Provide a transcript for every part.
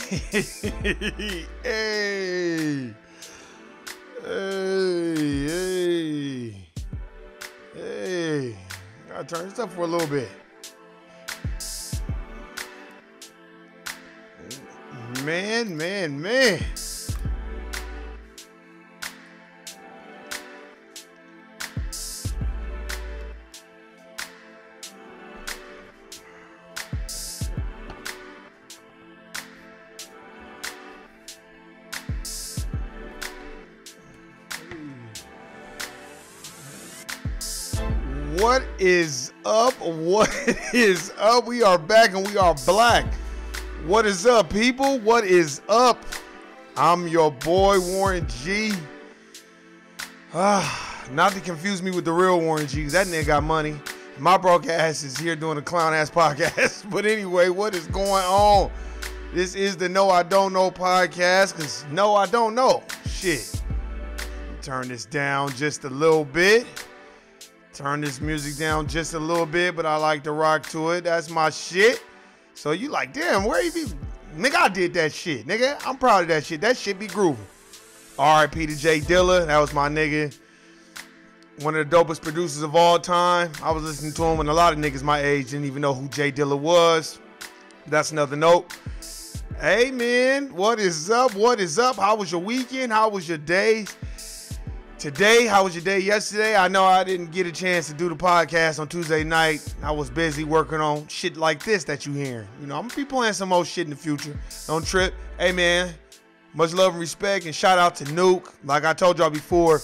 Hey, hey. Gotta turn this up for a little bit. Man. What is up? What is up? We are back and we are black. What is up, people? What is up? I'm your boy, Warren G. Not to confuse me with the real Warren G, because that nigga got money. My broadcast is here doing a clown-ass podcast. But anyway, what is going on? This is the No I Don't Know podcast, because no, I don't know. Shit. Turn this down just a little bit. Turn this music down just a little bit, but I like to rock to it. That's my shit. So you like, damn, where you be? Nigga, I did that shit. Nigga, I'm proud of that shit. That shit be grooving. R.I.P. to Jay Dilla. That was my nigga. One of the dopest producers of all time. I was listening to him when a lot of niggas my age didn't even know who Jay Dilla was. That's another note. Hey, man, what is up? What is up? How was your weekend? How was your day? Today, how was your day yesterday? I know I didn't get a chance to do the podcast on Tuesday night. I was busy working on shit like this that you hearing. You know, I'm gonna be playing some more shit in the future. Don't trip. Hey, man, much love and respect, and shout out to Nuke. Like I told y'all before,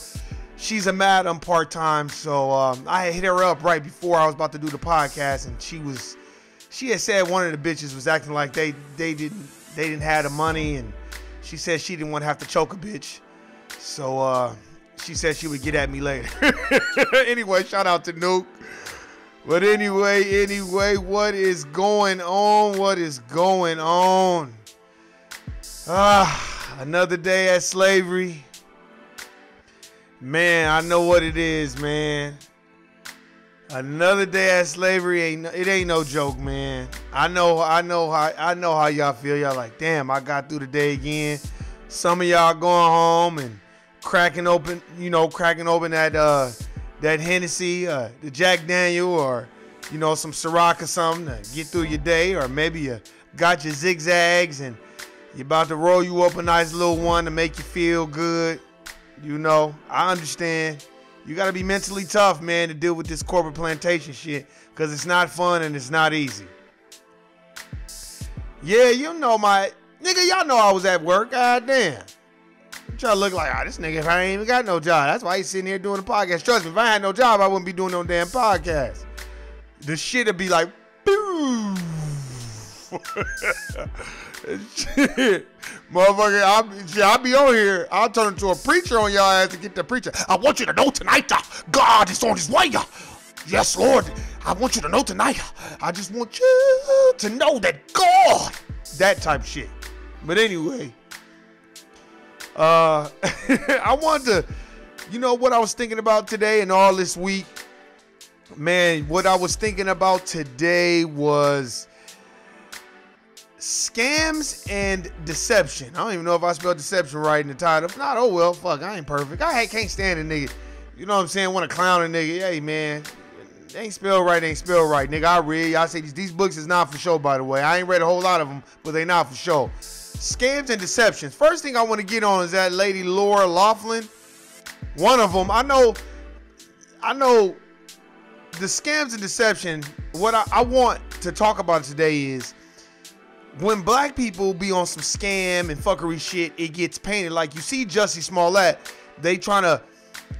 she's a madam part-time, so I had hit her up right before I was about to do the podcast, and she had said one of the bitches was acting like they didn't have the money, and she said she didn't want to have to choke a bitch. So, she said she would get at me later. Anyway, shout out to Nuke. But anyway, what is going on? What is going on? Another day at slavery. Man, I know what it is, man. Another day at slavery ain't no joke, man. I know how y'all feel. Y'all like, damn, I got through the day again. Some of y'all going home and cracking open that Hennessy, the Jack Daniel, or some Ciroc or something to get through your day, or maybe you got your zigzags and you're about to roll you up a nice little one to make you feel good. I understand. You got to be mentally tough, man, to deal with this corporate plantation shit, because it's not fun and it's not easy. Yeah, y'all know I was at work. God damn. Try to look like, this nigga, if I ain't even got no job. That's why he's sitting here doing a podcast. Trust me, if I had no job, I wouldn't be doing no damn podcast. The shit would be like, boom. Shit. Motherfucker, I'll be on here. I'll turn into a preacher on y'all ass to get the preacher. I want you to know tonight, God is on his way. Yes, Lord. I want you to know tonight. I just want you to know that God. That type of shit. But anyway. I wanted to, what I was thinking about today and all this week, man, what I was thinking about today was scams and deception. I don't even know if I spelled deception right in the title. If not, oh well, fuck, I ain't perfect. I can't stand a nigga. You know what I'm saying? Want to clown a nigga. Hey, man, they ain't spelled right, nigga. I read, y'all say these books is not for show, by the way. I ain't read a whole lot of them, but they not for show. Scams and deceptions. First thing I want to get on is that lady Laura Loughlin. One of them. I know the scams and deception. What I want to talk about today is when black people be on some scam and fuckery shit, it gets painted. Like you see Jussie Smollett, they trying to,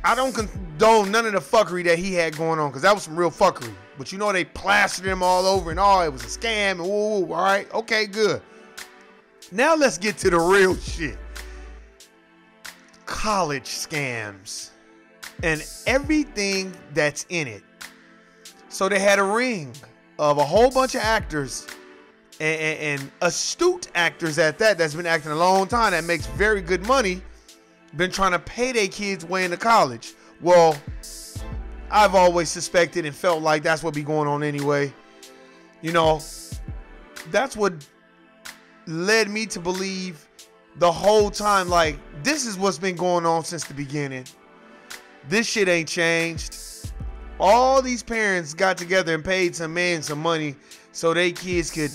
I don't condone none of the fuckery that he had going on, because that was some real fuckery. But they plastered him all over and it was a scam and woo, all right, okay, good. Now let's get to the real shit. College scams and everything that's in it. So they had a ring of a whole bunch of actors and astute actors at that, that's been acting a long time, that makes very good money, been trying to pay their kids way into college. Well, I've always suspected and felt like that's what be going on anyway. That's what led me to believe the whole time, like, this is what's been going on since the beginning. This shit ain't changed. All these parents got together and paid some man some money so they kids could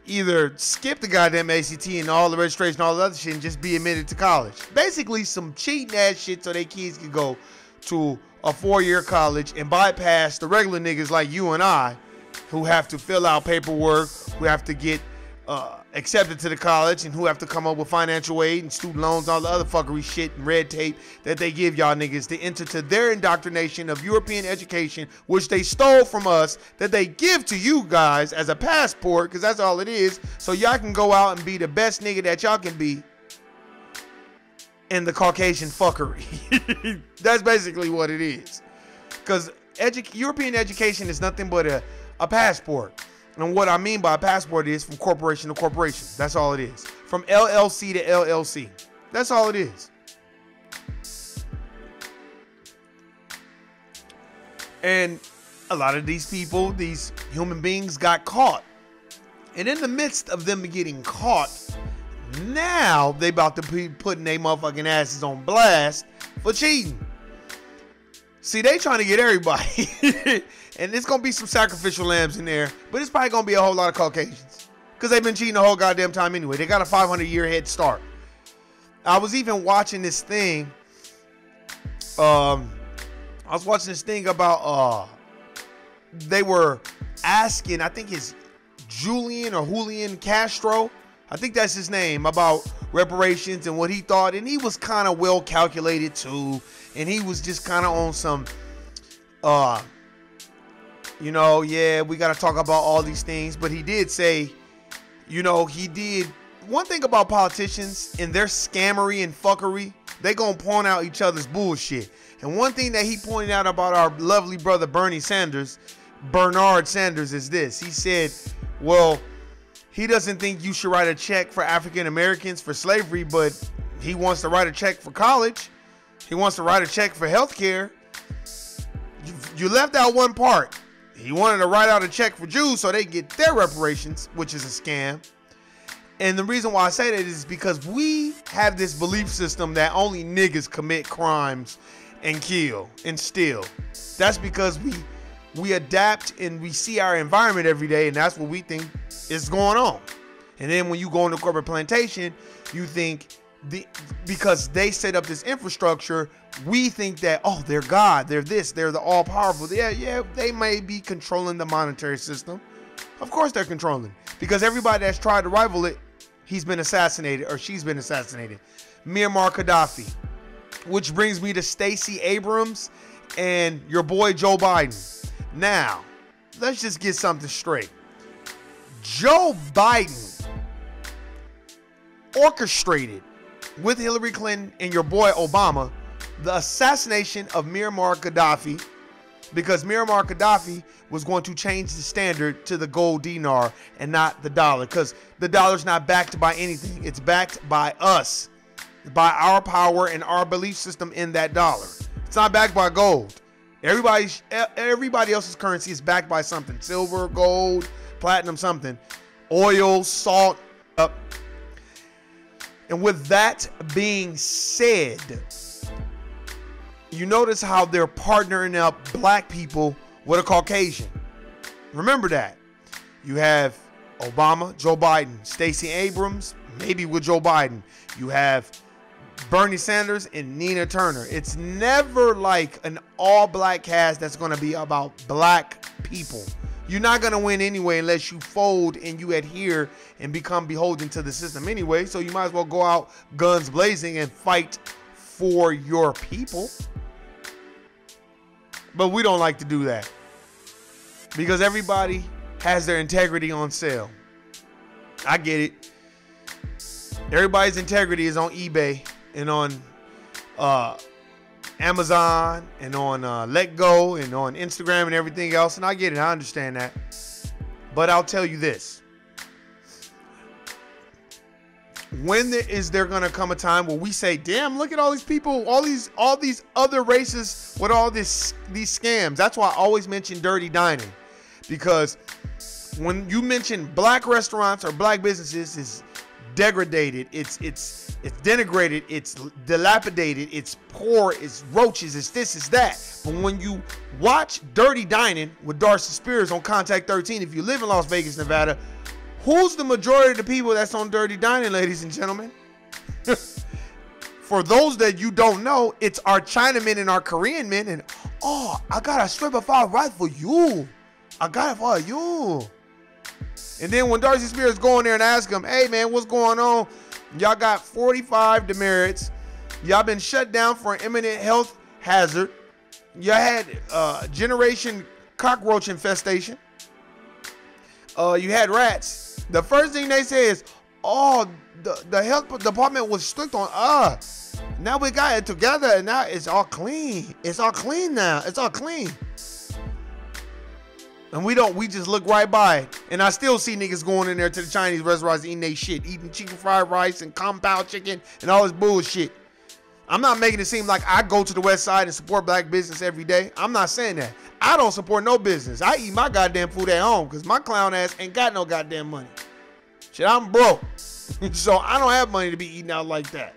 either skip the goddamn ACT and all the registration, all the other shit, and just be admitted to college. Basically, some cheating ass shit so they kids could go to a 4-year college and bypass the regular niggas like you and I, who have to fill out paperwork, who have to get accepted to the college, and who have to come up with financial aid and student loans, all the other fuckery shit and red tape that they give y'all niggas to enter to their indoctrination of European education, which they stole from us, that they give to you guys as a passport, because that's all it is, so y'all can go out and be the best nigga that y'all can be in the Caucasian fuckery. That's basically what it is. Because European education is nothing but a passport. And what I mean by a passport is from corporation to corporation. That's all it is. From LLC to LLC. That's all it is. And a lot of these people, these human beings, got caught. And in the midst of them getting caught, now they about to be putting their motherfucking asses on blast for cheating. See, they trying to get everybody. And there's going to be some sacrificial lambs in there. But it's probably going to be a whole lot of Caucasians. Because they've been cheating the whole goddamn time anyway. They got a 500-year head start. I was even watching this thing. I was watching this thing about, they were asking, I think it's Julian Castro. I think that's his name, about reparations and what he thought. And he was kind of well calculated too. And he was just kind of on some, you know, yeah, we got to talk about all these things. But he did say, you know, he did. One thing about politicians and their scammery and fuckery, they going to point out each other's bullshit. And one thing that he pointed out about our lovely brother Bernard Sanders, is this. He said, well, he doesn't think you should write a check for African Americans for slavery, but he wants to write a check for college. He wants to write a check for healthcare. You left out one part. He wanted to write out a check for Jews so they get their reparations, which is a scam. And the reason why I say that is because we have this belief system that only niggas commit crimes and kill and steal. That's because we adapt and we see our environment every day, and that's what we think is going on. And then when you go into corporate plantation, you think because they set up this infrastructure, we think that, oh, they're God, they're this, they're the all-powerful. Yeah, they may be controlling the monetary system. Of course they're controlling, because everybody that's tried to rival it, he's been assassinated or she's been assassinated. Muammar Gaddafi, which brings me to Stacey Abrams and your boy Joe Biden. Now, let's just get something straight. Joe Biden orchestrated with Hillary Clinton and your boy Obama the assassination of Muammar Gaddafi, because Muammar Gaddafi was going to change the standard to the gold dinar and not the dollar, because the dollar's not backed by anything. It's backed by us, by our power and our belief system in that dollar. It's not backed by gold. Everybody else's currency is backed by something. Silver, gold, platinum, something. Oil, salt. And with that being said, you notice how they're partnering up black people with a Caucasian. Remember that. You have Obama, Joe Biden, Stacey Abrams, maybe with Joe Biden. You have Bernie Sanders and Nina Turner. It's never like an all-black cast that's going to be about black people. You're not going to win anyway unless you fold and you adhere and become beholden to the system anyway. So you might as well go out guns blazing and fight for your people. But we don't like to do that, because everybody has their integrity on sale. I get it. Everybody's integrity is on eBay and on Amazon and on LetGo and on Instagram and everything else. And I get it. I understand that. But I'll tell you this. When is there going to come a time where we say, damn, look at all these people, all these other races with all these scams? That's why I always mention Dirty Dining, because when you mention black restaurants or black businesses, it's degraded, it's denigrated, it's dilapidated, it's poor, it's roaches, it's this, it's that. But when you watch Dirty Dining with Darcy Spears on Contact 13, if you live in Las Vegas, Nevada, who's the majority of the people that's on Dirty Dining, ladies and gentlemen? For those that you don't know, it's our Chinamen and our Korean men. And, oh, I got a stripper file right for you. I got it for you. And then when Darcy Spears go in there and ask him, hey, man, what's going on? Y'all got 45 demerits. Y'all been shut down for an imminent health hazard. Y'all had generation cockroach infestation. You had rats. The first thing they say is, oh, the health department was strict on us. Now we got it together, and now it's all clean. It's all clean now. It's all clean. And we just look right by it. And I still see niggas going in there to the Chinese restaurants eating they shit, eating chicken fried rice and compound chicken and all this bullshit. I'm not making it seem like I go to the West Side and support black business every day. I'm not saying that. I don't support no business. I eat my goddamn food at home because my clown ass ain't got no goddamn money. Shit, I'm broke. So I don't have money to be eating out like that.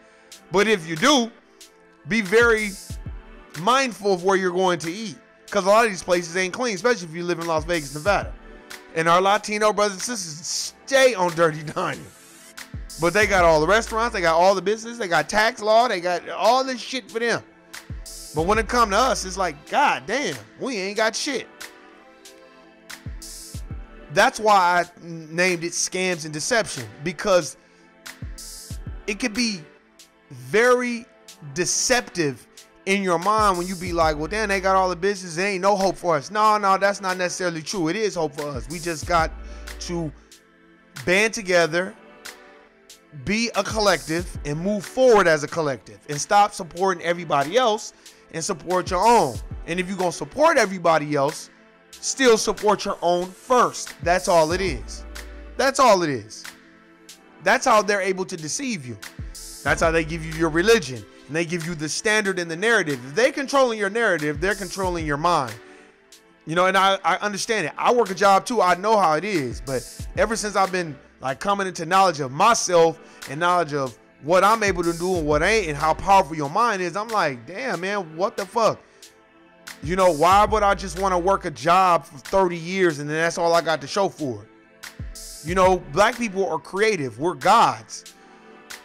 But if you do, be very mindful of where you're going to eat. Because a lot of these places ain't clean, especially if you live in Las Vegas, Nevada. And our Latino brothers and sisters stay on Dirty Dining. But they got all the restaurants, they got all the business, they got tax law, they got all this shit for them. But when it come to us, it's like, God damn, we ain't got shit. That's why I named it Scams and Deception, because it could be very deceptive in your mind when you be like, well, damn, they got all the business. There ain't no hope for us. No, that's not necessarily true. It is hope for us. We just got to band together, be a collective, and move forward as a collective and stop supporting everybody else and support your own. And if you're going to support everybody else, still support your own first. That's all it is. That's all it is. That's how they're able to deceive you. That's how they give you your religion. And they give you the standard and the narrative. If they're controlling your narrative, they're controlling your mind. You know, and I understand it. I work a job too. I know how it is. But ever since I've been like coming into knowledge of myself and knowledge of what I'm able to do and what ain't and how powerful your mind is, I'm like, damn, man, what the fuck? You know, why would I just want to work a job for 30 years and then that's all I got to show for it? You know, black people are creative. We're gods.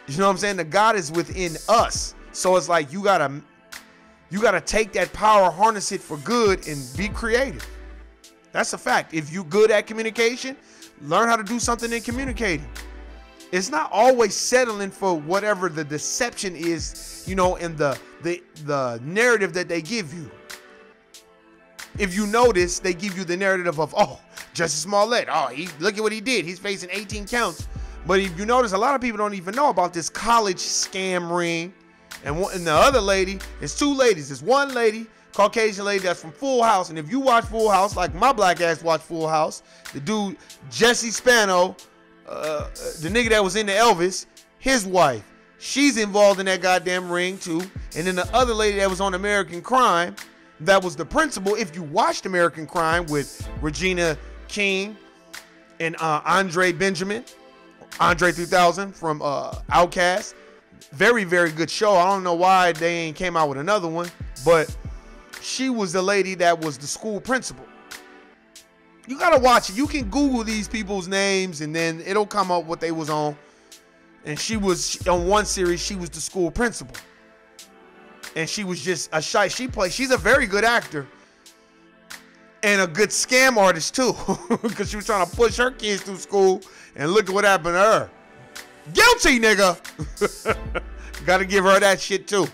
You know what I'm saying? The God is within us. So it's like you gotta take that power, harness it for good, and be creative. That's a fact. If you're good at communication, learn how to do something in communicating. It's not always settling for whatever the deception is, you know, and the narrative that they give you. If you notice, they give you the narrative of, oh, Jussie Smollett, oh, look at what he did. He's facing 18 counts. But if you notice, a lot of people don't even know about this college scam ring. And the other lady, it's two ladies. There's one lady, Caucasian lady that's from Full House. And if you watch Full House, like my black ass watch Full House, the dude, Jesse Spano, the nigga that was in the Elvis, his wife, she's involved in that goddamn ring too. And then the other lady that was on American Crime, that was the principal. If you watched American Crime with Regina King and Andre Benjamin, Andre 3000 from Outkast, very, very good show. I don't know why they ain't came out with another one, but she was the lady that was the school principal. You gotta watch it. You can Google these people's names and then it'll come up what they was on. And she was on one series, she was the school principal. And she was just a shy. She's a very good actor and a good scam artist too, because she was trying to push her kids through school. And look at what happened to her. Guilty, nigga. Gotta give her that shit too.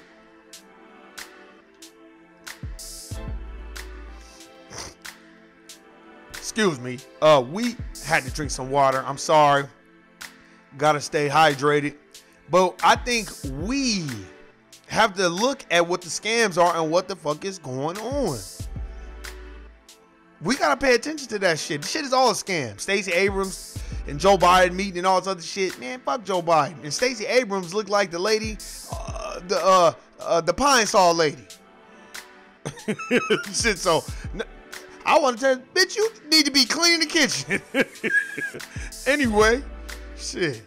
Excuse me. We had to drink some water. I'm sorry. Gotta stay hydrated. But I think we have to look at what the scams are and what the fuck is going on. We gotta pay attention to that shit. This shit is all a scam. Stacey Abrams and Joe Biden meeting and all this other shit. Man, fuck Joe Biden. And Stacey Abrams looked like the lady, the Pine Sol lady. Shit, so I want to tell you, bitch, you need to be cleaning the kitchen. Anyway, shit.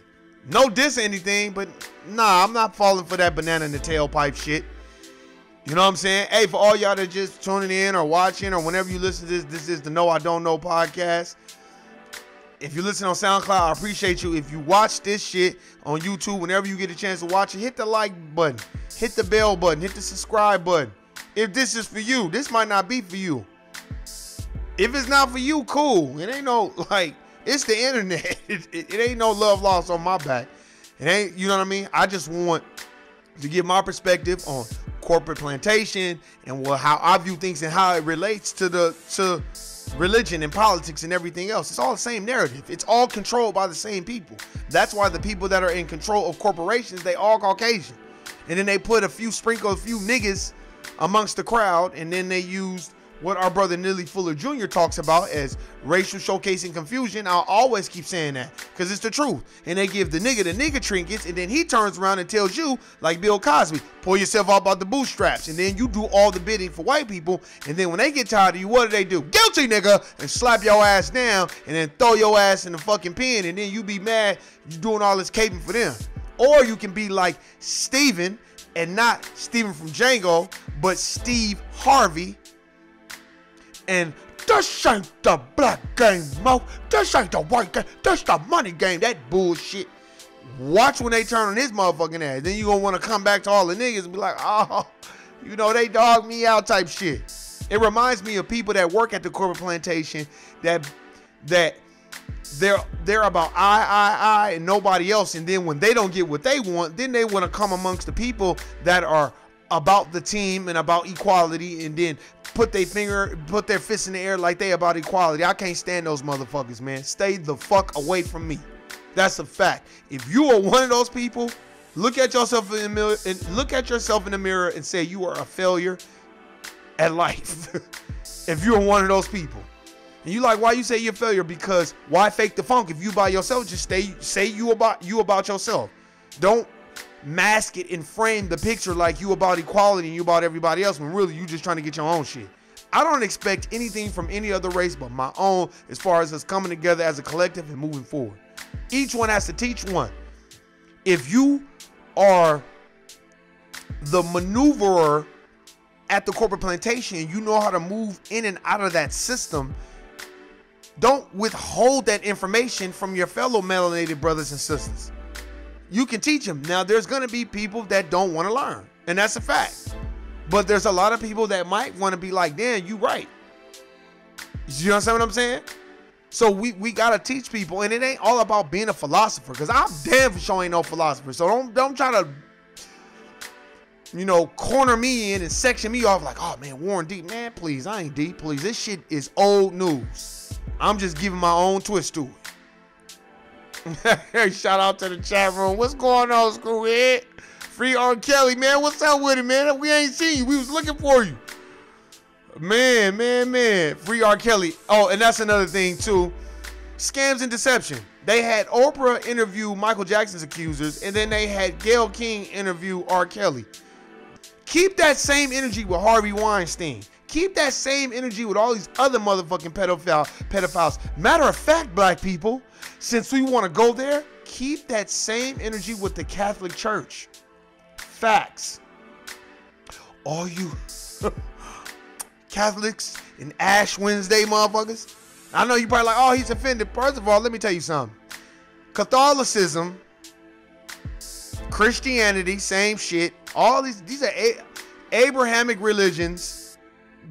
No diss or anything, but nah, I'm not falling for that banana in the tailpipe shit. You know what I'm saying? Hey, for all y'all that just tuning in or watching or whenever you listen to this is the No I Don't Know podcast. If you listen on SoundCloud, I appreciate you. If you watch this shit on YouTube, whenever you get a chance to watch it, hit the like button, hit the bell button, hit the subscribe button. If this is for you, this might not be for you. If it's not for you, cool. It ain't no, like, it's the internet. It ain't no love lost on my back. It ain't, you know what I mean? I just want to give my perspective on corporate plantation and how I view things and how it relates to religion and politics and everything else. It's all the same narrative. It's all controlled by the same people. That's why the people that are in control of corporations, they all Caucasian. And then they put a few niggas amongst the crowd, and then they used what our brother Neely Fuller Jr. talks about as racial showcasing confusion. I'll always keep saying that because it's the truth. And they give the nigga trinkets, and then he turns around and tells you, like Bill Cosby, pull yourself up out the bootstraps. And then you do all the bidding for white people. And then when they get tired of you, what do? Guilty, nigga! And slap your ass down and then throw your ass in the fucking pen. And then you be mad you doing all this caping for them. Or you can be like Steven, and not Steven from Django, but Steve Harvey. And this ain't the black game, Mo. This ain't the white game. This the money game. That bullshit. Watch when they turn on his motherfucking ass. Then you gonna want to come back to all the niggas and be like, oh, you know, they dog me out type shit. It reminds me of people that work at the corporate plantation that they're about I and nobody else. And then when they don't get what they want, then they want to come amongst the people that are about the team and about equality, and then put their fist in the air like they about equality. I can't stand those motherfuckers, man. Stay the fuck away from me. That's a fact. If you are one of those people, look at yourself in the mirror and say you are a failure at life. If you're one of those people. And you like, why you say you're a failure? Because why fake the funk if you by yourself? Just say you about yourself. Don't mask it and frame the picture like you about equality and you about everybody else when really you just trying to get your own shit. I don't expect anything from any other race but my own as far as us coming together as a collective and moving forward. Each one has to teach one. If you are the maneuverer at the corporate plantation and you know how to move in and out of that system, don't withhold that information from your fellow melanated brothers and sisters. You can teach them. Now, there's going to be people that don't want to learn, and that's a fact. But there's a lot of people that might want to be like, damn, you right. You understand what I'm saying? So we got to teach people, and it ain't all about being a philosopher, because I'm damn for sure ain't no philosopher. So don't try to, you know, corner me in and section me off like, oh, man, Warren deep. Man, please, I ain't deep, please. This shit is old news. I'm just giving my own twist to it. Hey, shout out to the chat room. What's going on, Screwhead? Free R. Kelly, man. What's up with it, man? We ain't seen you. We was looking for you. Man. Free R. Kelly. Oh, and that's another thing, too. Scams and deception. They had Oprah interview Michael Jackson's accusers, and then they had Gayle King interview R. Kelly. Keep that same energy with Harvey Weinstein. Keep that same energy with all these other motherfucking pedophiles. Matter of fact, black people, since we want to go there, keep that same energy with the Catholic Church. Facts. All you Catholics and Ash Wednesday motherfuckers. I know you probably like, oh, he's offended. First of all, let me tell you something. Catholicism, Christianity, same shit. All these are Abrahamic religions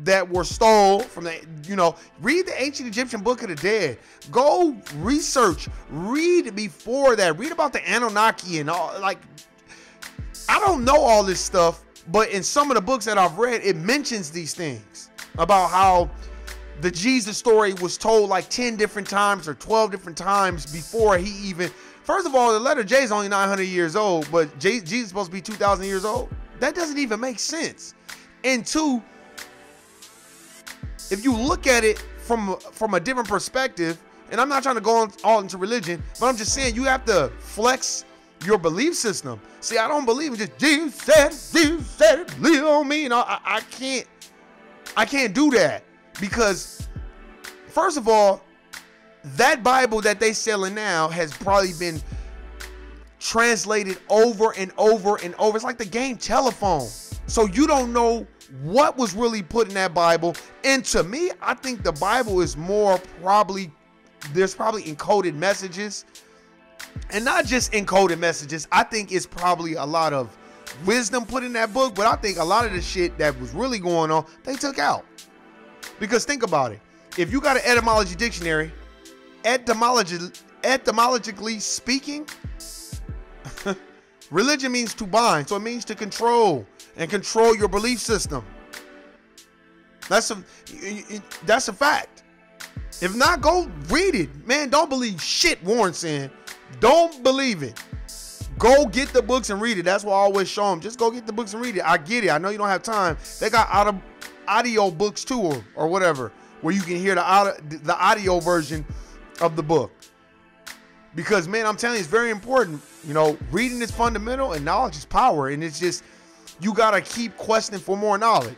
that were stole from the, you know, read the ancient Egyptian Book of the Dead. Go research, read before that. Read about the Anunnaki and all. Like, I don't know all this stuff, but in some of the books that I've read, it mentions these things about how the Jesus story was told like 10 different times or 12 different times before he even, first of all, the letter J is only 900 years old, but Jesus is supposed to be 2,000 years old. That doesn't even make sense. And two, if you look at it from a different perspective, and I'm not trying to go all into religion, but I'm just saying you have to flex your belief system. See, I don't believe in just Jesus said it, live on me. You know, I can't do that because first of all, that Bible that they selling now has probably been translated over and over and over. It's like the game telephone. So you don't know what was really put in that Bible. And to me, I think the Bible is more probably, there's probably encoded messages. And not just encoded messages. I think it's probably a lot of wisdom put in that book. But I think a lot of the shit that was really going on, they took out. Because think about it. If you got an etymology dictionary, etymologically speaking, religion means to bind. So it means to control and control your belief system. That's a fact. If not, go read it. Man, don't believe shit Warren's saying. Don't believe it. Go get the books and read it. That's why I always show them. Just go get the books and read it. I get it. I know you don't have time. They got audio books too, or whatever, where you can hear the audio version of the book. Because, man, I'm telling you, it's very important. You know, reading is fundamental and knowledge is power. And it's just, you got to keep questioning for more knowledge.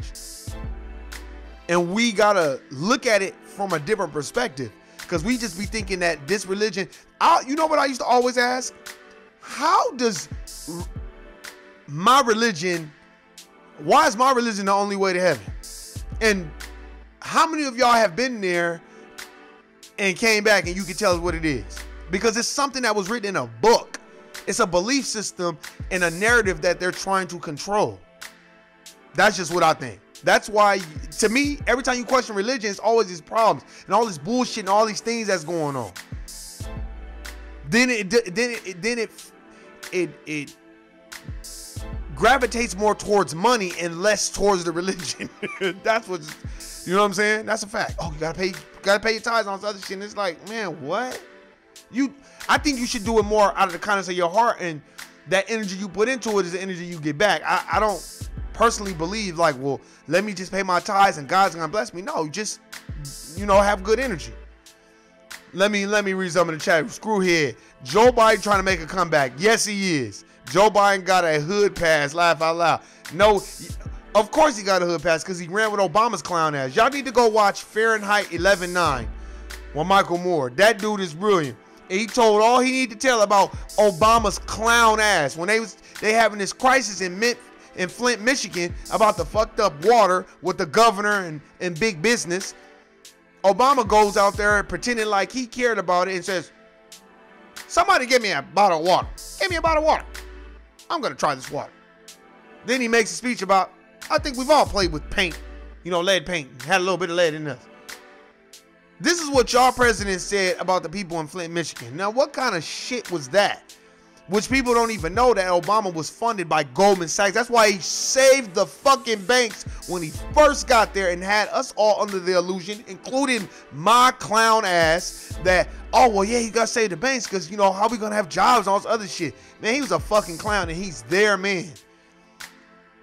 And we got to look at it from a different perspective. Because we just be thinking that this religion, you know what I used to always ask? How does my religion, why is my religion the only way to heaven? And how many of y'all have been there and came back and you can tell us what it is? Because it's something that was written in a book. It's a belief system and a narrative that they're trying to control. That's just what I think. That's why, to me, every time you question religion, it's always these problems and all this bullshit and all these things that's going on. Then it gravitates more towards money and less towards the religion. That's what, you know what I'm saying? That's a fact. Oh, you gotta pay your tithes on this other shit. And it's like, man, what? I think you should do it more out of the kindness of your heart, and that energy you put into it is the energy you get back. I don't personally believe like, well, let me just pay my tithes and God's gonna bless me. No, just, you know, have good energy. Let me read some of the chat. Screwhead. Joe Biden trying to make a comeback. Yes, he is. Joe Biden got a hood pass. Laugh out loud. No, of course he got a hood pass because he ran with Obama's clown ass. Y'all need to go watch Fahrenheit 11/9 with Michael Moore. That dude is brilliant. And he told all he needed to tell about Obama's clown ass when they having this crisis in Flint, Michigan about the fucked up water with the governor and big business. Obama goes out there pretending like he cared about it and says, somebody give me a bottle of water. Give me a bottle of water. I'm going to try this water. Then he makes a speech about, I think we've all played with paint, you know, lead paint, had a little bit of lead in us. This is what y'all president said about the people in Flint, Michigan. Now, what kind of shit was that? Which people don't even know that Obama was funded by Goldman Sachs. That's why he saved the fucking banks when he first got there and had us all under the illusion, including my clown ass, that, oh, well, yeah, he got to save the banks because, you know, how we going to have jobs and all this other shit. Man, he was a fucking clown, and he's their man.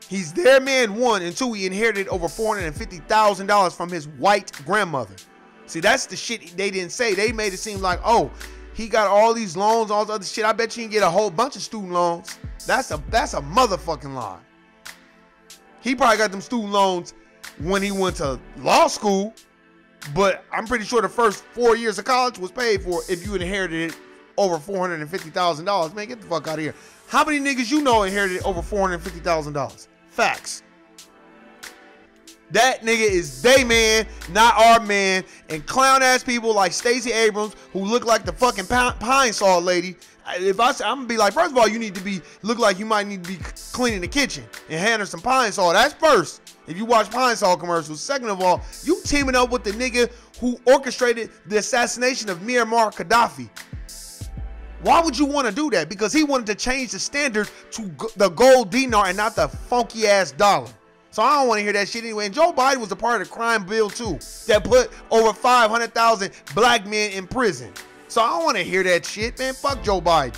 He's their man, one, and two, he inherited over $450,000 from his white grandmother. See, that's the shit they didn't say. They made it seem like, oh, he got all these loans, all this other shit. I bet you can get a whole bunch of student loans. That's a motherfucking lie. He probably got them student loans when he went to law school, but I'm pretty sure the first 4 years of college was paid for if you inherited it over $450,000. Man, get the fuck out of here. How many niggas you know inherited over $450,000? Facts. That nigga is they man, not our man. And clown ass people like Stacey Abrams who look like the fucking pine saw lady. If I'm gonna be like, first of all, you need to look like you might need to be cleaning the kitchen and hand her some pine saw. That's first. If you watch pine saw commercials. Second of all, you teaming up with the nigga who orchestrated the assassination of Muammar Gaddafi. Why would you want to do that? Because he wanted to change the standard to the gold dinar and not the funky ass dollar. So I don't want to hear that shit anyway. And Joe Biden was a part of the crime bill too that put over 500,000 black men in prison. So I don't want to hear that shit, man. Fuck Joe Biden.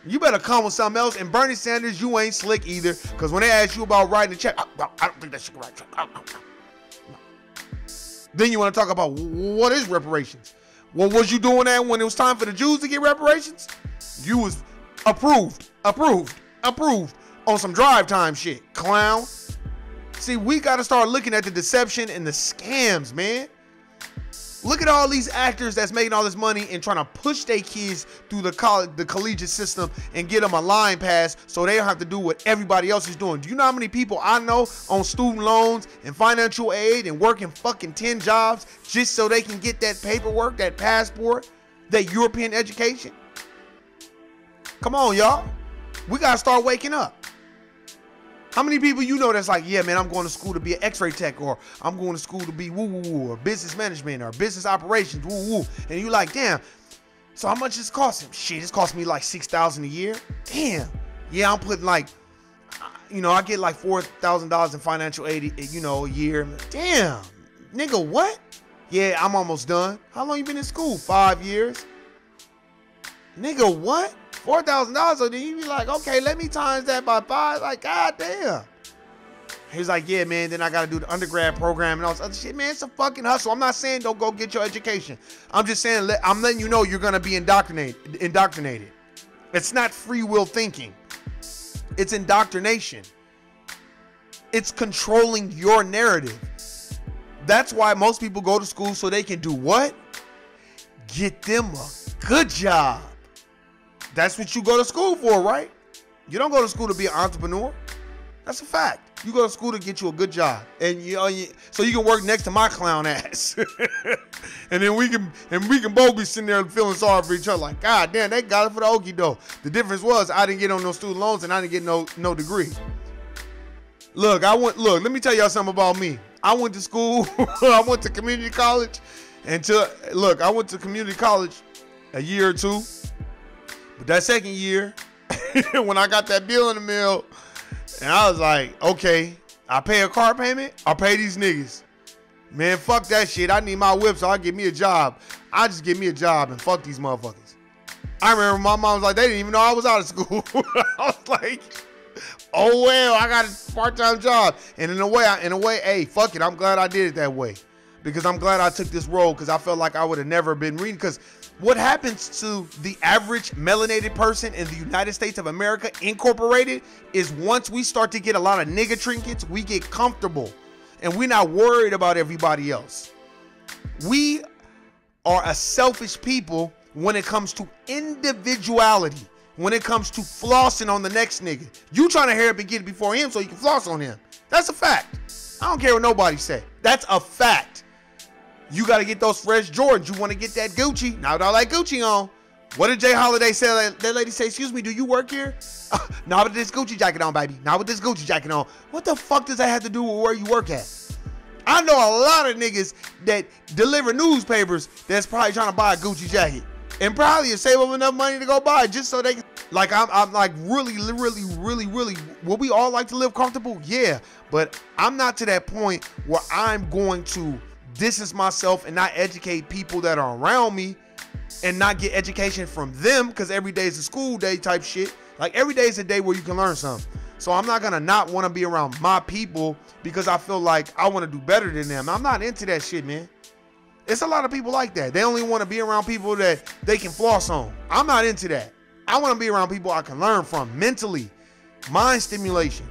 You better come with something else. And Bernie Sanders, you ain't slick either. Because when they ask you about writing a check, I don't think that shit can write a check. Then you want to talk about what is reparations? Well, was you doing that when it was time for the Jews to get reparations? You was approved on some drive time shit, clown. See, we got to start looking at the deception and the scams, man. Look at all these actors that's making all this money and trying to push their kids through the collegiate system and get them a line pass so they don't have to do what everybody else is doing. Do you know how many people I know on student loans and financial aid and working fucking 10 jobs just so they can get that paperwork, that passport, that European education? Come on, y'all. We got to start waking up. How many people you know that's like, yeah, man, I'm going to school to be an x-ray tech, or I'm going to school to be woo-woo-woo, or business management, or business operations, woo-woo. And you like, damn, so how much is it costing? Shit, it's costing me like $6,000 a year. Damn. Yeah, I'm putting like, you know, I get like $4,000 in financial aid, you know, a year. Damn, nigga, what? Yeah, I'm almost done. How long you been in school? 5 years. Nigga, what? $4,000, so then you be like, okay, let me times that by 5. Like, god damn. He's like, yeah, man, then I gotta do the undergrad program and all this other shit. Man, it's a fucking hustle. I'm not saying don't go get your education. I'm just saying, I'm letting you know you're gonna be indoctrinated. It's not free will thinking. It's indoctrination. It's controlling your narrative. That's why most people go to school, so they can do what? Get them a good job. That's what you go to school for, right? You don't go to school to be an entrepreneur. That's a fact. You go to school to get you a good job, and so you can work next to my clown ass, and then we can both be sitting there feeling sorry for each other. Like, god damn, they got it for the okie doke. The difference was I didn't get on no student loans and I didn't get no degree. Look, let me tell y'all something about me. I went to school. I went to community college, I went to community college a year or two. But that second year, when I got that bill in the mail, and I was like, okay, I pay a car payment, I'll pay these niggas. Man, fuck that shit. I need my whip, so I'll get me a job. I just get me a job and fuck these motherfuckers. I remember my mom was like, they didn't even know I was out of school. I was like, oh well, I got a part-time job. And in a way, hey, fuck it, I'm glad I did it that way. Because I'm glad I took this role, because I felt like I would have never been reading. Because what happens to the average melanated person in the United States of America, Incorporated, is once we start to get a lot of nigga trinkets, we get comfortable and we're not worried about everybody else. We are a selfish people when it comes to individuality, when it comes to flossing on the next nigga. You trying to hurry up and get it before him so you can floss on him. That's a fact. I don't care what nobody say. That's a fact. You got to get those fresh Jordans. You want to get that Gucci. Now with all that Gucci on, what did Jay Holiday say? That lady say, excuse me, do you work here? Not with this Gucci jacket on, baby. Not with this Gucci jacket on. What the fuck does that have to do with where you work at? I know a lot of niggas that deliver newspapers that's probably trying to buy a Gucci jacket and probably save up enough money to go buy it just so they can. Like, I'm like really, would we all like to live comfortable? Yeah, but I'm not to that point where I'm going to distance myself and not educate people that are around me and not get education from them, because every day is a school day type shit. Like, every day is a day where you can learn something. So I'm not gonna not want to be around my people because I feel like I want to do better than them. I'm not into that shit, man. It's a lot of people like that. They only want to be around people that they can floss on. I'm not into that. I want to be around people I can learn from mentally, mind stimulation.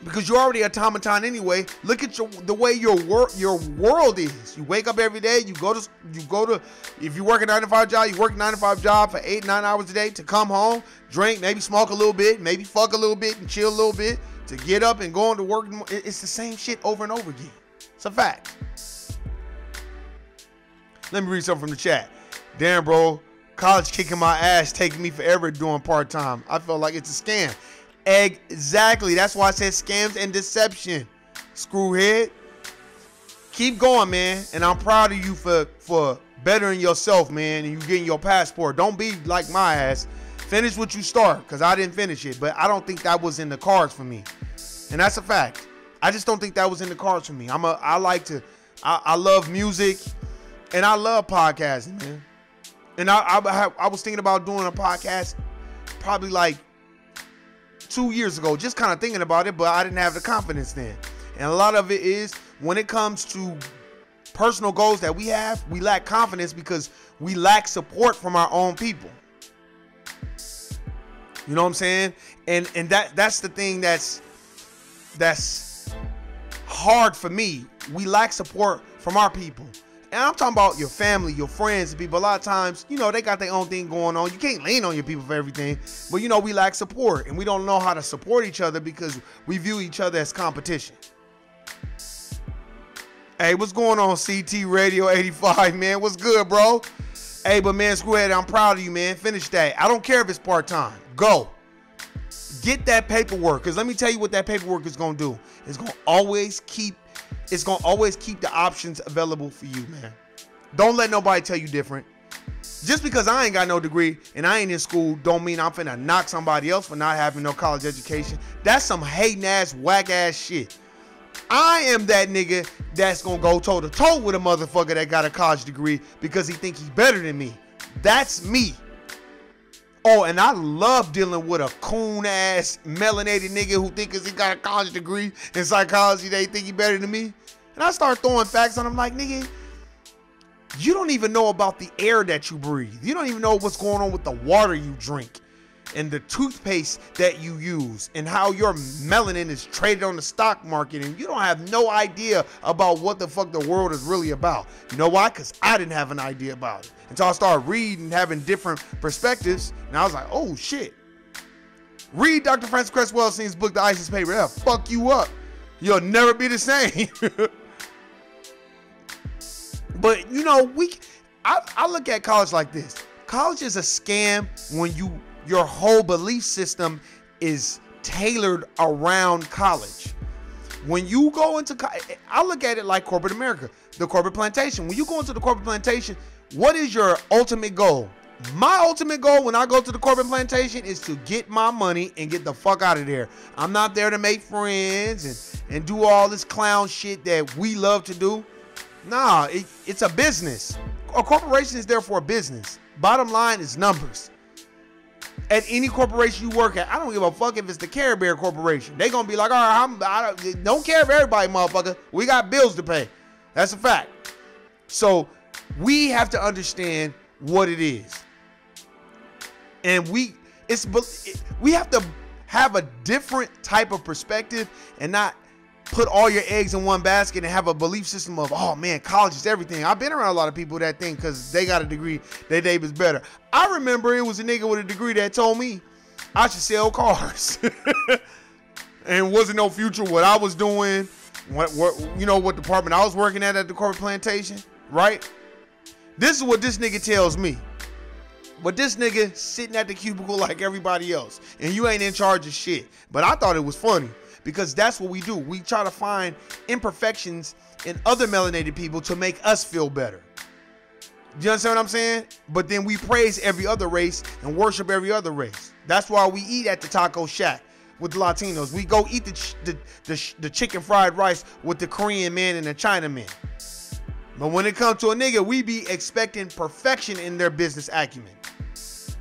Because you're already automaton anyway. Look at the way your world is. You wake up every day. You go to. If you work a 9-to-5 job, you work a 9-to-5 job for 8-9 hours a day to come home, drink, maybe smoke a little bit, maybe fuck a little bit and chill a little bit, to get up and go into work. It's the same shit over and over again. It's a fact. Let me read something from the chat. Damn, bro, college kicking my ass, taking me forever doing part-time. I felt like it's a scam. Exactly. That's why I said scams and deception. Screwhead. Keep going, man. And I'm proud of you for bettering yourself, man, and you getting your passport. Don't be like my ass. Finish what you start, because I didn't finish it. But I don't think that was in the cards for me. And that's a fact. I just don't think that was in the cards for me. I love music, and I love podcasting, man. And I was thinking about doing a podcast probably like 2 years ago, just kind of thinking about it, but I didn't have the confidence then. And a lot of it is when it comes to personal goals that we have, we lack confidence because we lack support from our own people. You know what I'm saying? And that's the thing that's hard for me. We lack support from our people. And I'm talking about your family, your friends, and people. A lot of times, you know, they got their own thing going on. You can't lean on your people for everything. But, you know, we lack support. And we don't know how to support each other because we view each other as competition. Hey, what's going on, CT Radio 85, man? What's good, bro? Hey, but, man, Screwhead, I'm proud of you, man. Finish that. I don't care if it's part-time. Go. Get that paperwork. Because let me tell you what that paperwork is going to do. It's going to always keep the options available for you, man. Don't let nobody tell you different. Just because I ain't got no degree and I ain't in school don't mean I'm finna knock somebody else for not having no college education. That's some hating ass, whack ass shit. I am that nigga that's gonna go toe to toe with a motherfucker that got a college degree because he think he's better than me. That's me. Oh, and I love dealing with a coon ass melanated nigga who thinks he got a college degree in psychology, they think he better than me. And I start throwing facts on him like, nigga, you don't even know about the air that you breathe. You don't even know what's going on with the water you drink and the toothpaste that you use and how your melanin is traded on the stock market. And you don't have no idea about what the fuck the world is really about. You know why? Because I didn't have an idea about it until I started reading, having different perspectives. And I was like, oh shit. Read Dr. Francis Cresswell Welsing's book, The ISIS Paper. That'll fuck you up. You'll never be the same. But, you know, I look at college like this. College is a scam when your whole belief system is tailored around college. When you go into, I look at it like corporate America, the corporate plantation. When you go into the corporate plantation, what is your ultimate goal? My ultimate goal when I go to the corporate plantation is to get my money and get the fuck out of there. I'm not there to make friends and do all this clown shit that we love to do. Nah, it's a business. A corporation is there for a business. Bottom line is numbers. At any corporation you work at, I don't give a fuck if it's the Care Bear Corporation. They gonna be like, all right, I don't care if everybody, motherfucker. We got bills to pay. That's a fact. So we have to understand what it is. And we have to have a different type of perspective and not put all your eggs in one basket and have a belief system of, oh man, college is everything. I've been around a lot of people that think because they got a degree, their neighbor's better. I remember it was a nigga with a degree that told me I should sell cars. And wasn't no future what I was doing, what you know, what department I was working at the corporate plantation, right? This is what this nigga tells me. But this nigga sitting at the cubicle like everybody else, and you ain't in charge of shit. But I thought it was funny. Because that's what we do. We try to find imperfections in other melanated people to make us feel better. Do you understand what I'm saying? But then we praise every other race and worship every other race. That's why we eat at the taco shack with the Latinos. We go eat the chicken fried rice with the Korean man and the China man. But when it comes to a nigga, we be expecting perfection in their business acumen.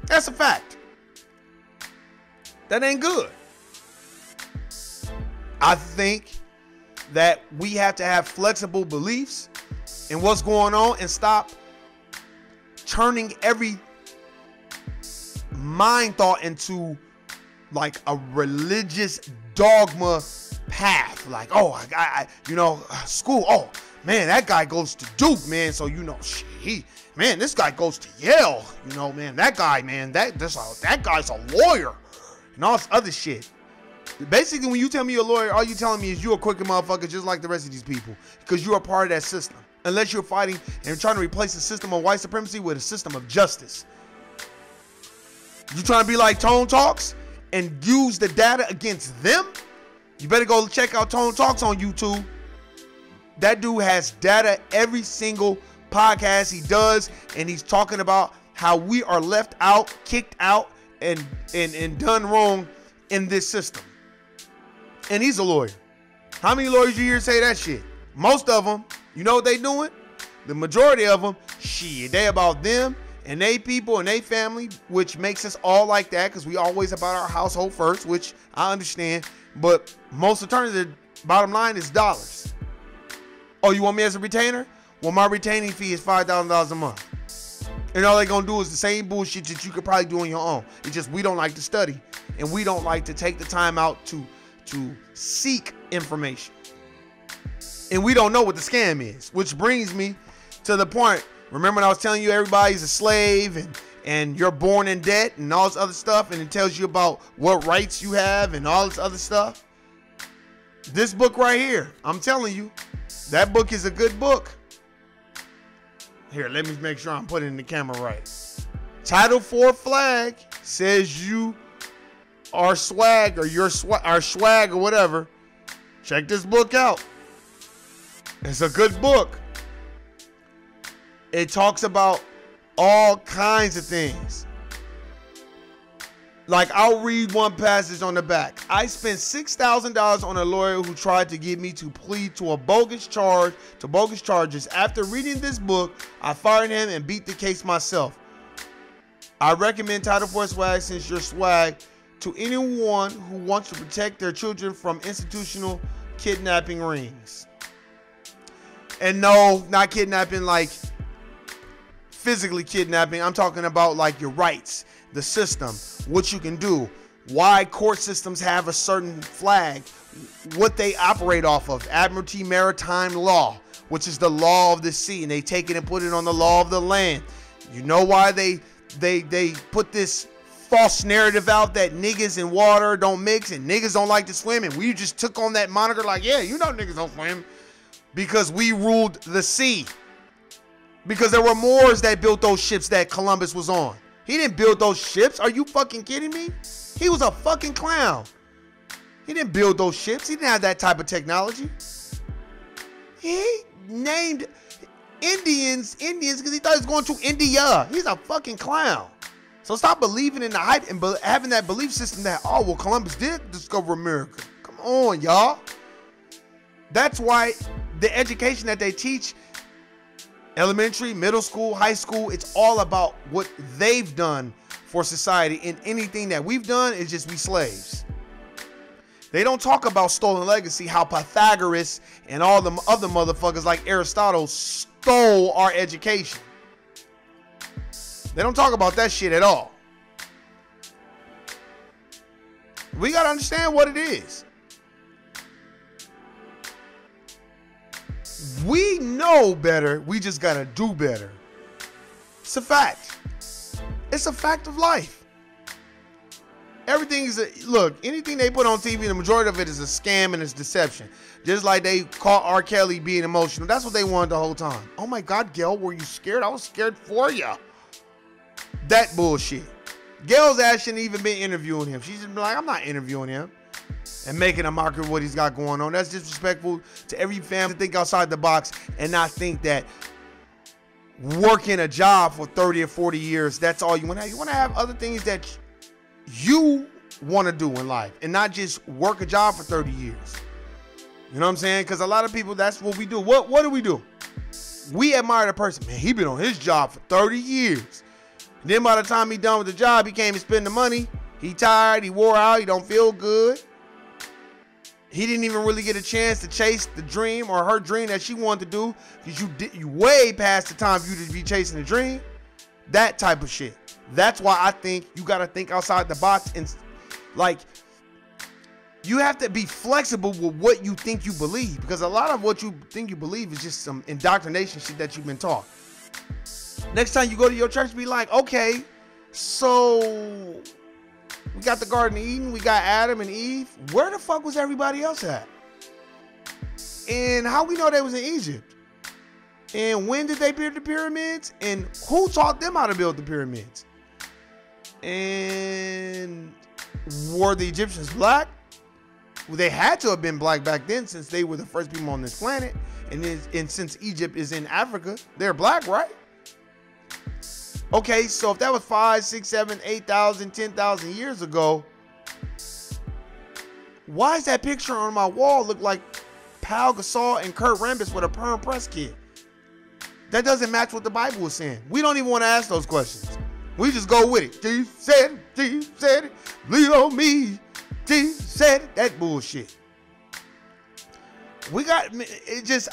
That's a fact. That ain't good. I think that we have to have flexible beliefs in what's going on and stop turning every mind thought into like a religious dogma path. Like, oh, I you know, school. Oh, man, that guy goes to Duke, man. So, you know, man, this guy goes to Yale. You know, man, that guy, man, that guy's a lawyer and all this other shit. Basically, when you tell me you're a lawyer, all you telling me is you're a crooked motherfucker just like the rest of these people because you're a part of that system. Unless you're fighting and trying to replace the system of white supremacy with a system of justice. You trying to be like Tone Talks and use the data against them? You better go check out Tone Talks on YouTube. That dude has data every single podcast he does, and he's talking about how we are left out, kicked out, and done wrong in this system. And he's a lawyer. How many lawyers you hear say that shit? Most of them, you know what they doing? The majority of them, shit, they about them and they people and they family, which makes us all like that because we always about our household first, which I understand. But most attorneys, the bottom line is dollars. Oh, you want me as a retainer? Well, my retaining fee is $5,000 a month. And all they gonna do is the same bullshit that you could probably do on your own. It's just we don't like to study and we don't like to take the time out to seek information. And we don't know what the scam is, which brings me To the point, remember when I was telling you everybody's a slave and you're born in debt and all this other stuff, and it tells you about what rights you have and all this other stuff? This book right here, I'm telling you, that book is a good book. Here, let me make sure I'm putting in the camera right. Title IV flag says you are swag, or you're swag or whatever. Check this book out. It's a good book. It talks about all kinds of things. Like, I'll read one passage on the back. I spent $6,000 on a lawyer who tried to get me to plead to bogus charges. After reading this book, I fired him and beat the case myself. I recommend Title IV swag, since you're swag, to anyone who wants to protect their children from institutional kidnapping rings. And no, not kidnapping like physically kidnapping. I'm talking about like your rights, the system, what you can do, why court systems have a certain flag, what they operate off of. Admiralty Maritime Law, which is the law of the sea, and they take it and put it on the law of the land. You know why they put this false narrative out that niggas and water don't mix and niggas don't like to swim, and we just took on that moniker like, yeah, you know niggas don't swim, because we ruled the sea. Because there were Moors that built those ships that Columbus was on. He didn't build those ships. Are you fucking kidding me? He was a fucking clown. He didn't build those ships. He didn't have that type of technology. He named Indians because he thought he was going to India. He's a fucking clown. So stop believing in the hype and having that belief system that, oh, well, Columbus did discover America. Come on, y'all. That's why the education that they teach, elementary, middle school, high school, it's all about what they've done for society. And anything that we've done is just we slaves. They don't talk about stolen legacy, how Pythagoras and all the other motherfuckers like Aristotle stole our education. They don't talk about that shit at all. We got to understand what it is. We know better. We just got to do better. It's a fact. It's a fact of life. Everything is look, anything they put on TV, the majority of it is a scam and it's deception. Just like they caught R. Kelly being emotional. That's what they wanted the whole time. Oh my God, Gail, were you scared? I was scared for you. That bullshit. Gail's ass shouldn't even been interviewing him. She's just been like, I'm not interviewing him and making a mockery of what he's got going on. That's disrespectful to every family to think outside the box and not think that working a job for 30 or 40 years, that's all you want to have. You want to have other things that you want to do in life and not just work a job for 30 years. You know what I'm saying? Because a lot of people, that's what we do. What do we do? We admire the person. Man, he been on his job for 30 years. And then by the time he done with the job, he came and spend the money. He tired, he wore out, he don't feel good. He didn't even really get a chance to chase the dream or her dream that she wanted to do, because you way past the time for you to be chasing the dream. That type of shit. That's why I think you got to think outside the box, and like, you have to be flexible with what you think you believe, because a lot of what you think you believe is just some indoctrination shit that you've been taught. Next time you go to your church, be like, okay, so we got the Garden of Eden, we got Adam and Eve. Where the fuck was everybody else at? And how we know they was in Egypt? And when did they build the pyramids? And who taught them how to build the pyramids? And were the Egyptians black? Well, they had to have been black back then, since they were the first people on this planet. And since Egypt is in Africa, they're black, right? Okay, so if that was 5, 6, 7, 8,000, 10,000 years ago, why does that picture on my wall look like Pau Gasol and Kurt Rambis with a perm press kit? That doesn't match what the Bible was saying. We don't even want to ask those questions. We just go with it. Jesus said it. Jesus said it. Believe on me. Jesus said it. That bullshit. We got it. Just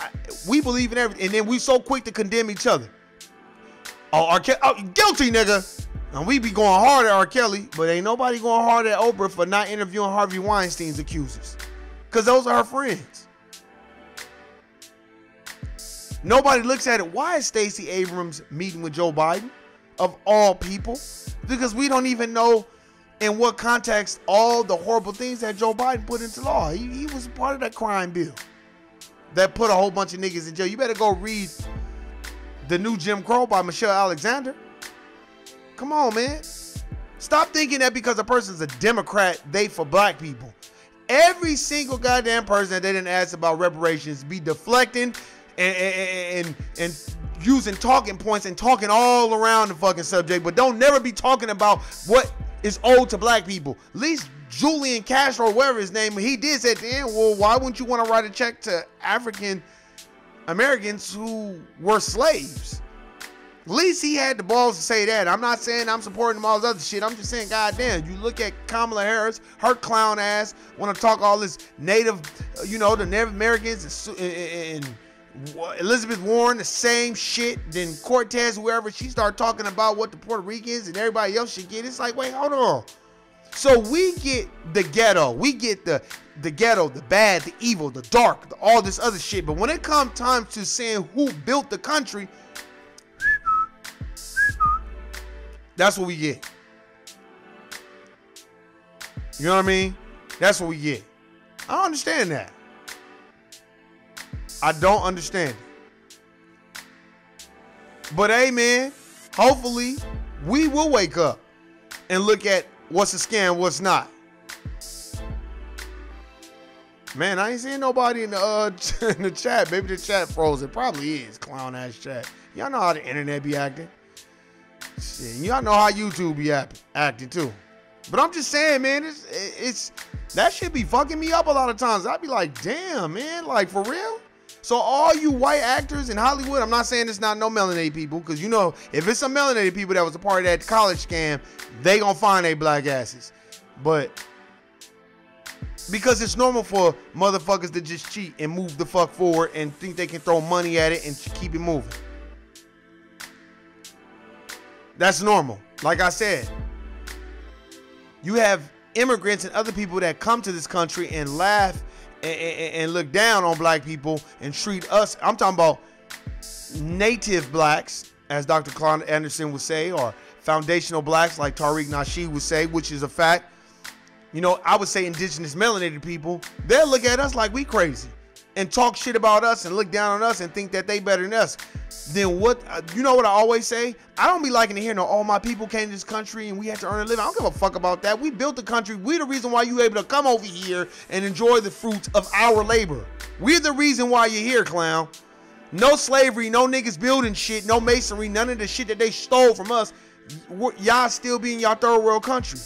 we believe in everything, and then we so quick to condemn each other. Oh, R. Kelly, oh, guilty, nigga. And we be going hard at R. Kelly, but ain't nobody going hard at Oprah for not interviewing Harvey Weinstein's accusers, because those are her friends. Nobody looks at it. Why is Stacey Abrams meeting with Joe Biden, of all people? Because we don't even know in what context all the horrible things that Joe Biden put into law. He was part of that crime bill that put a whole bunch of niggas in jail. You better go read The New Jim Crow by Michelle Alexander. Come on, man. Stop thinking that because a person's a Democrat, they for black people. Every single goddamn person that they didn't ask about reparations be deflecting and using talking points and talking all around the fucking subject, but don't never be talking about what is owed to black people. At least Julian Castro, or whatever his name, he did say at the end, well, why wouldn't you want to write a check to African Americans who were slaves? At least he had the balls to say that. I'm not saying I'm supporting him all this other shit. I'm just saying, goddamn, you look at Kamala Harris, her clown ass, want to talk all this native, the Native Americans and Elizabeth Warren, the same shit. Then Cortez, whoever, she started talking about what the Puerto Ricans and everybody else should get. It's like, wait, hold on. So we get the ghetto. We get the ghetto, the bad, the evil, the dark, all this other shit. But when it comes time to saying who built the country, that's what we get. You know what I mean? That's what we get. I don't understand that. I don't understand it. But hey, man, hopefully we will wake up and look at what's a scam, what's not. Man, I ain't seeing nobody in the chat. Maybe the chat froze. It probably is. Clown ass chat. Y'all know how the internet be acting. Shit, y'all know how YouTube be acting too. But I'm just saying, man, it's that shit be fucking me up a lot of times. I'd be like, damn, man, like for real? So all you white actors in Hollywood, I'm not saying it's not no melanated people, because if it's some melanated people that was a part of that college scam, they gonna find they black asses. But because it's normal for motherfuckers to just cheat and move the fuck forward and think they can throw money at it and keep it moving. That's normal. Like I said, you have immigrants and other people that come to this country and laugh and look down on black people and treat us. I'm talking about native blacks, as Dr. Claude Anderson would say, or foundational blacks like Tariq Nasheed would say, which is a fact. I would say indigenous melanated people, they'll look at us like we crazy and talk shit about us and look down on us and think that they better than us. Then what, what I always say? I don't be liking to hear all my people came to this country and we had to earn a living. I don't give a fuck about that. We built the country. We the reason why you able to come over here and enjoy the fruits of our labor. We're the reason why you're here, clown. No slavery, no niggas building shit, no masonry, none of the shit that they stole from us. Y'all still be in y'all third world country,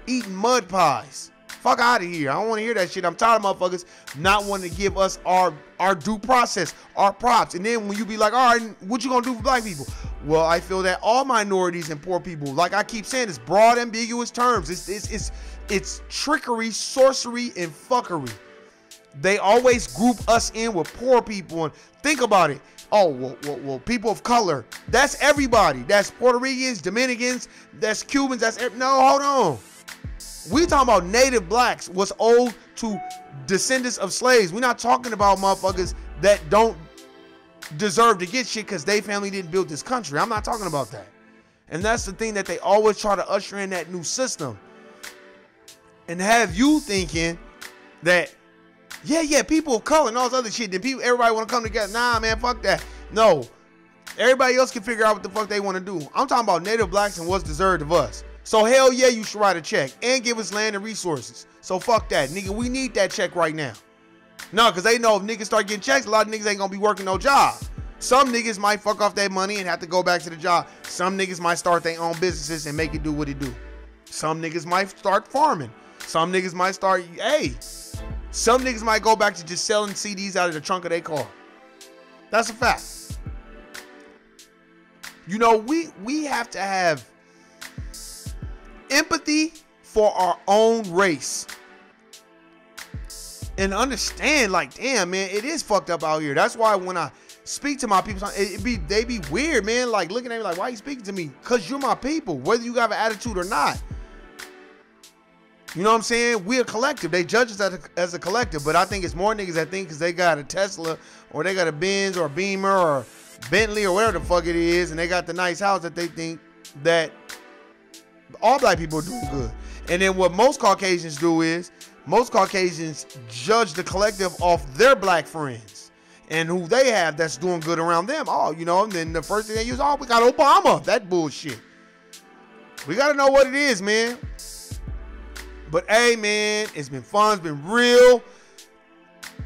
eating mud pies. Fuck out of here. I don't want to hear that shit. I'm tired of motherfuckers not wanting to give us our due process, our props. And then when you be like, all right, what you gonna do for black people? Well, I feel that all minorities and poor people, like I keep saying, it's broad, ambiguous terms. It's trickery, sorcery, and fuckery. They always group us in with poor people. And think about it. Oh, well, people of color. That's everybody. That's Puerto Ricans, Dominicans, that's Cubans, no, hold on. We talking about native blacks, what's owed to descendants of slaves. We're not talking about motherfuckers that don't deserve to get shit because they family didn't build this country. I'm not talking about that. And that's the thing that they always try to usher in that new system. And have you thinking that, yeah, people of color and all this other shit, then everybody want to come together. Nah, man, fuck that. No. Everybody else can figure out what the fuck they want to do. I'm talking about native blacks and what's deserved of us. So hell yeah, you should write a check and give us land and resources. So fuck that, nigga. We need that check right now. No, because they know if niggas start getting checks, a lot of niggas ain't gonna be working no job. Some niggas might fuck off their money and have to go back to the job. Some niggas might start their own businesses and make it do what it do. Some niggas might start farming. Some niggas might start, some niggas might go back to just selling CDs out of the trunk of their car. That's a fact. We have to have empathy for our own race and understand, like, damn, man, it is fucked up out here. That's why when I speak to my people, they be weird, man, like looking at me like, why you speaking to me? Because you're my people, whether you have an attitude or not. You know what I'm saying? We're a collective. They judge us as a collective, but I think it's more niggas that think because they got a Tesla or they got a Benz or a Beamer or Bentley or whatever the fuck it is, and they got the nice house that they think that all black people are doing good. And then what most Caucasians do is most Caucasians judge the collective off their black friends and who they have that's doing good around them. Oh, you know, and then the first thing they use, oh, we got Obama. That bullshit. We got to know what it is, man. But hey, man, it's been fun. It's been real.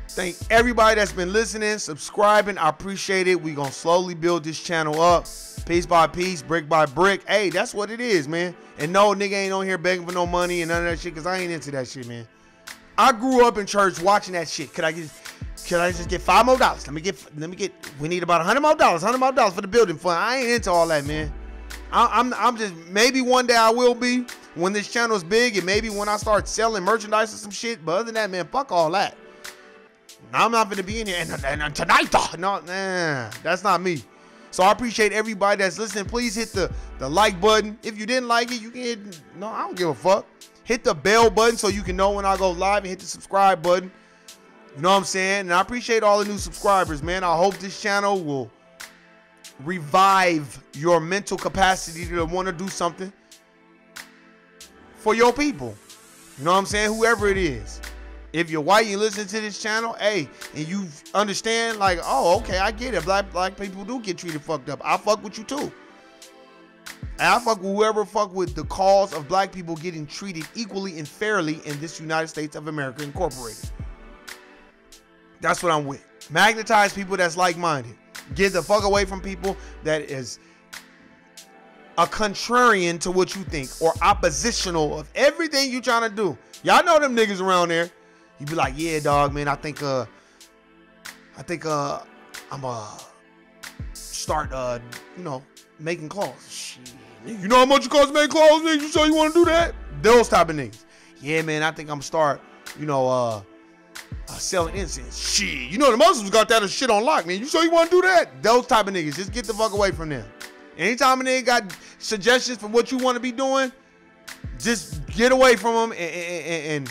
Thank everybody that's been listening, subscribing. I appreciate it. We're going to slowly build this channel up. Piece by piece, brick by brick. Hey, that's what it is, man. And no, nigga ain't on here begging for no money and none of that shit because I ain't into that shit, man. I grew up in church watching that shit. Could I just get $5 more? Let me get, we need about $100 more for the building fund. I ain't into all that, man. I'm just, maybe one day I will be when this channel is big and maybe when I start selling merchandise or some shit. But other than that, man, fuck all that. I'm not going to be in here and tonight, no, nah, that's not me. So I appreciate everybody that's listening. Please hit the like button. If you didn't like it, you can hit, no, I don't give a fuck. Hit the bell button so you can know when I go live and hit the subscribe button. You know what I'm saying? And I appreciate all the new subscribers, man. I hope this channel will revive your mental capacity to want to do something for your people. You know what I'm saying? Whoever it is. If you're white, you listen to this channel, hey, and you understand, like, oh, okay, I get it. Black people do get treated fucked up. I fuck with you too. And I fuck with whoever fuck with the cause of black people getting treated equally and fairly in this United States of America Incorporated. That's what I'm with. Magnetize people that's like-minded. Get the fuck away from people that is a contrarian to what you think or oppositional of everything you trying to do. Y'all know them niggas around there. You be like, yeah, dog, man, I think I'm start you know, making clothes. Shit. You know how much it costs to make clothes, nigga? You sure you want to do that? Those type of niggas. Yeah, man, I think I'm start, you know, selling incense. Shit. You know the Muslims got that shit on lock, man. You sure you want to do that? Those type of niggas. Just get the fuck away from them. Anytime a nigga got suggestions for what you want to be doing, just get away from them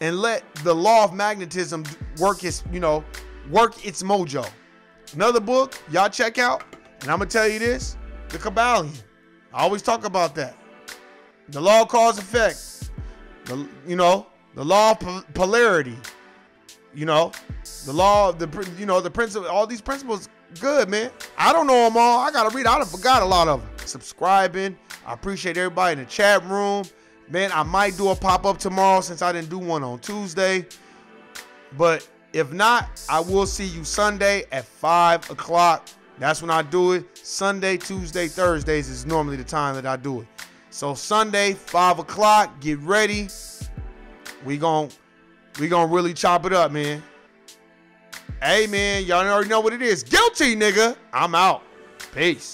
and let the law of magnetism work its, you know, work its mojo. Another book y'all check out, and I'm gonna tell you this: The Kabbalion. I always talk about that. The law of cause effect. You know, the law of polarity. You know, the law of the principle. All these principles, good, man. I don't know them all. I gotta read. I done forgot a lot of them. Subscribing. I appreciate everybody in the chat room. Man, I might do a pop-up tomorrow since I didn't do one on Tuesday. But if not, I will see you Sunday at 5 o'clock. That's when I do it. Sunday, Tuesday, Thursdays is normally the time that I do it. So Sunday, 5 o'clock, get ready. We gon' really chop it up, man. Hey, man, y'all already know what it is. Guilty, nigga. I'm out. Peace.